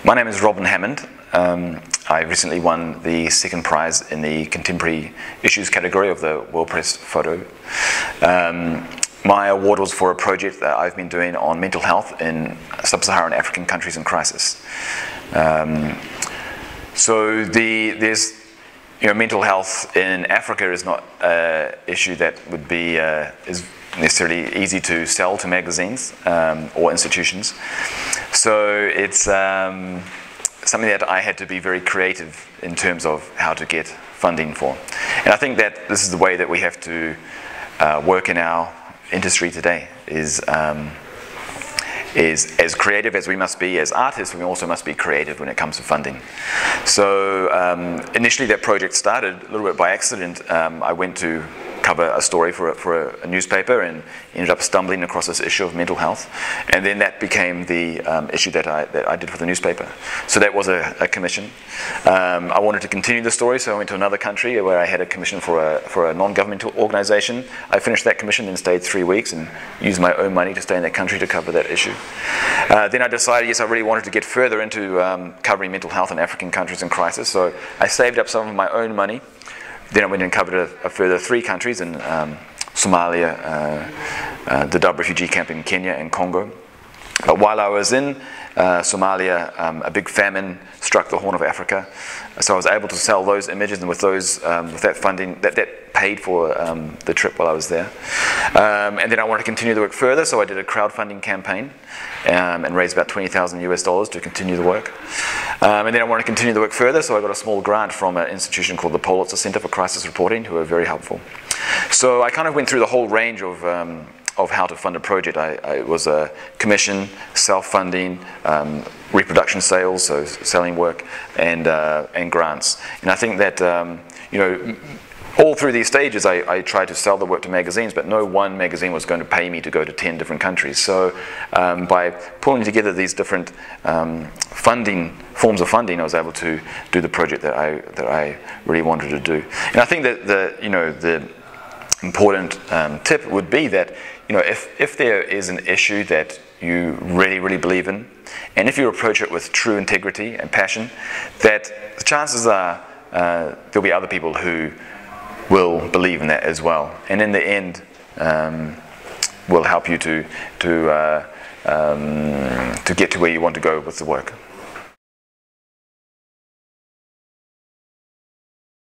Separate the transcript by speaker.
Speaker 1: My name is Robin Hammond. I recently won the second prize in the Contemporary Issues category of the World Press Photo. My award was for a project that I've been doing on mental health in sub-Saharan African countries in crisis. There's mental health in Africa is not an issue that would be is necessarily easy to sell to magazines or institutions. So it's something that I had to be very creative in terms of how to get funding for. And I think that this is the way that we have to work in our industry today, is as creative as we must be as artists, we also must be creative when it comes to funding. So initially that project started a little bit by accident. I went to cover a story for a newspaper and ended up stumbling across this issue of mental health, and then that became the issue that I did for the newspaper. So that was a commission. I wanted to continue the story, so I went to another country where I had a commission for a non-governmental organization. I finished that commission, then stayed 3 weeks and used my own money to stay in that country to cover that issue. Then I decided, yes, I really wanted to get further into covering mental health in African countries in crisis, so I saved up some of my own money. Then I went and covered a further 3 countries in Somalia, the Dadaab refugee camp in Kenya and Congo. But while I was in Somalia, a big famine struck the Horn of Africa. So I was able to sell those images, and with that funding, that paid for the trip while I was there. And then I wanted to continue the work further, so I did a crowdfunding campaign and raised about $20,000 to continue the work. And then I wanted to continue the work further, so I got a small grant from an institution called the Pulitzer Center for Crisis Reporting, who were very helpful. So I kind of went through the whole range of how to fund a project. It was a commission, self-funding, reproduction sales, so selling work, and grants. And I think that all through these stages, I tried to sell the work to magazines, but no one magazine was going to pay me to go to 10 different countries. So by pulling together these different forms of funding, I was able to do the project that I really wanted to do. And I think that the important tip would be that if there is an issue that you really believe in, and if you approach it with true integrity and passion, that the chances are there'll be other people who will believe in that as well, and in the end will help you to get to where you want to go with the work.